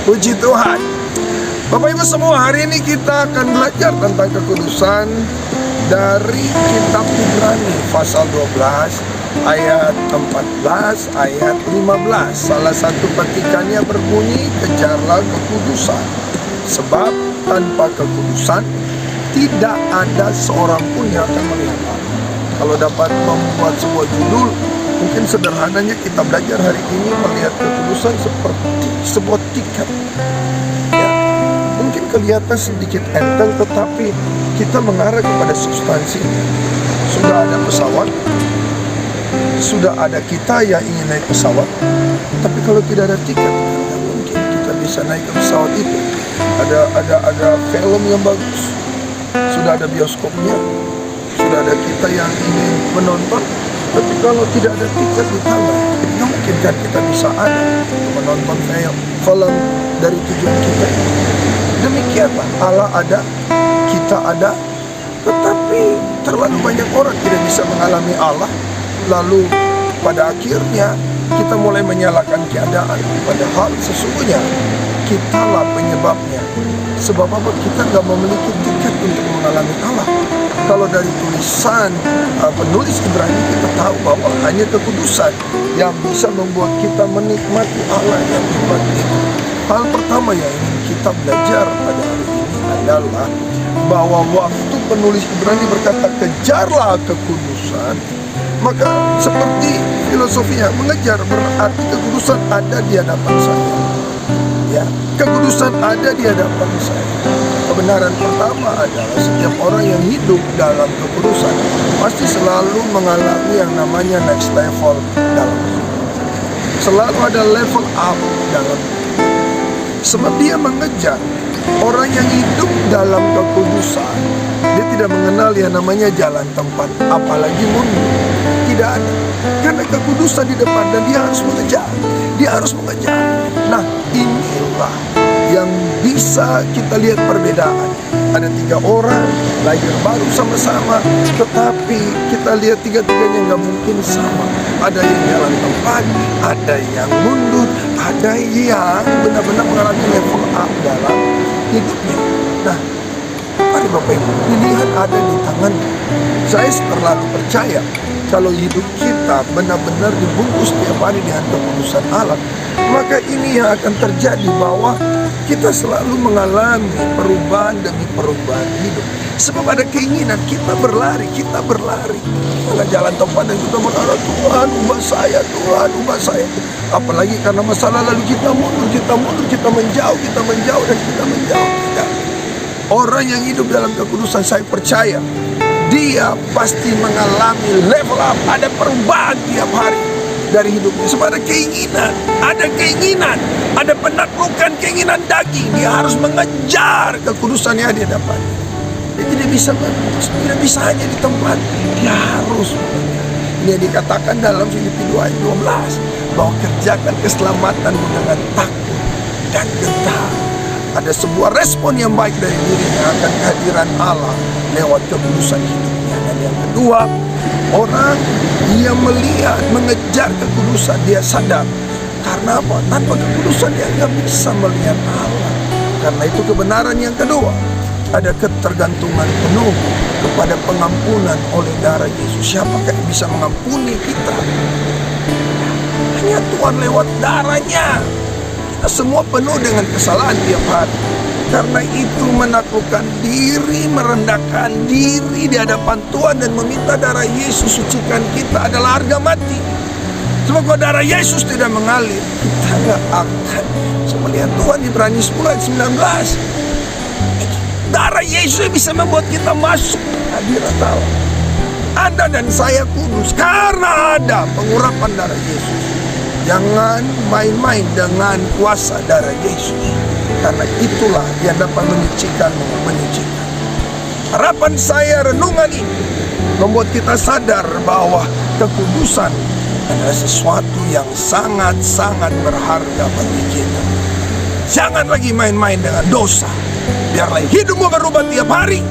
Puji Tuhan. Bapak Ibu semua, hari ini kita akan belajar tentang kekudusan dari kitab Ibrani pasal 12 ayat 14 ayat 15. Salah satu petikannya berbunyi, kejarlah kekudusan, sebab tanpa kekudusan tidak ada seorang pun yang akan melihat Allah. Kalau dapat membuat sebuah judul, mungkin sederhananya kita belajar hari ini melihat kekudusan seperti sebuah tiket. Ya, mungkin kelihatan sedikit enteng, tetapi kita mengarah kepada substansinya. Sudah ada pesawat, sudah ada kita yang ingin naik pesawat, tapi kalau tidak ada tiket, tidak mungkin kita bisa naik ke pesawat itu. Ada film yang bagus, sudah ada bioskopnya, sudah ada kita yang ingin menonton, tapi kalau tidak ada tiket di tangan, tidak mungkin kan kita bisa ada menonton film dari tujuan kita. Demikianlah, Allah ada, kita ada, tetapi terlalu banyak orang tidak bisa mengalami Allah. Lalu pada akhirnya kita mulai menyalahkan keadaan, padahal sesungguhnya kitalah penyebabnya. Sebab apa? Kita nggak memiliki tiket untuk mengalami Allah. Kalau dari tulisan penulis Ibrani, kita tahu bahwa hanya kekudusan yang bisa membuat kita menikmati Allah yang hebat itu. Hal pertama yang ingin kita belajar pada hari ini adalah bahwa waktu penulis Ibrani berkata kejarlah kekudusan, maka seperti filosofinya, mengejar berarti kekudusan ada di hadapan saya. Ya, kekudusan ada di hadapan saya. Kebenaran pertama adalah setiap orang yang hidup dalam kekudusan pasti selalu mengalami yang namanya next level dalam hidup. Selalu ada level up dalam hidup. Sebab dia mengejar. Orang yang hidup dalam kekudusan, dia tidak mengenal yang namanya jalan tempat, apalagi mundur. Tidak ada. Karena kekudusan di depan dan dia harus mengejar. Dia harus mengejar. Nah, inilah yang bisa kita lihat perbedaan. Ada 3 orang lahir baru sama-sama, tetapi kita lihat tiga-tiganya nggak mungkin sama. Ada yang jalan tempat, ada yang mundur, ada yang benar-benar mengalami level up dalam hidupnya. Nah, mari Bapak Ibu, pilihan ada di tangan. Saya terlalu percaya kalau hidup kita benar-benar dibungkus tiap hari dengan kekudusan Allah, maka ini yang akan terjadi, bahwa kita selalu mengalami perubahan demi perubahan hidup. Sebab ada keinginan kita berlari. Pada jalan tempat dan kita berkata, Tuhan ubah saya, Tuhan ubah saya. Apalagi karena masalah lalu kita mundur, kita menjauh dan kita menjauh. Tidak. Orang yang hidup dalam kekudusan, saya percaya dia pasti mengalami level up, ada perubahan tiap hari dari hidupnya. Sebab ada keinginan, ada penaklukan keinginan daging. Dia harus mengejar kekudusan yang dia dapat. Dia tidak bisa hanya di tempat, dia harus mengejar. Ini yang dikatakan dalam Filipi 2 ayat 12, bahwa kerjakan keselamatan dengan takut dan gentar. Ada sebuah respon yang baik dari dirinya akan kehadiran Allah lewat kekudusan hidupnya. Dan yang kedua, orang yang melihat, mengejar kekudusan, dia sadar. Karena apa? Tanpa kekudusan dia nggak bisa melihat Allah. Karena itu kebenaran yang kedua, ada ketergantungan penuh kepada pengampunan oleh darah Yesus. Siapakah yang bisa mengampuni kita? Hanya Tuhan lewat darahnya. Kita semua penuh dengan kesalahan tiap hari. Karena itu menaklukkan diri, merendahkan diri di hadapan Tuhan dan meminta darah Yesus sucikan kita adalah harga mati. Sebab kalau darah Yesus tidak mengalir, kita nggak akan melihat Tuhan. Ibrani 10 ayat 19. Darah Yesus bisa membuat kita masuk hadirat Allah. Anda dan saya kudus karena ada pengurapan darah Yesus. Jangan main-main dengan kuasa darah Yesus, karena itulah yang dapat menyucikanmu, menyucikan. Harapan saya, renungan ini membuat kita sadar bahwa kekudusan adalah sesuatu yang sangat-sangat berharga bagi kita. Jangan lagi main-main dengan dosa. Biarlah hidupmu berubah tiap hari.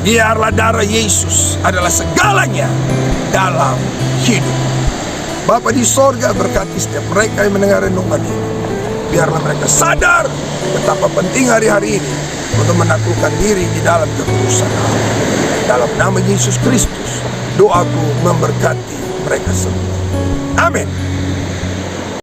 Biarlah darah Yesus adalah segalanya dalam hidup. Bapa di sorga, berkati setiap mereka yang mendengar renungan ini. biarlah mereka sadar betapa penting hari-hari ini untuk menaklukkan diri di dalam kekudusan Allah. Dalam nama Yesus Kristus, doaku memberkati mereka semua. Amin.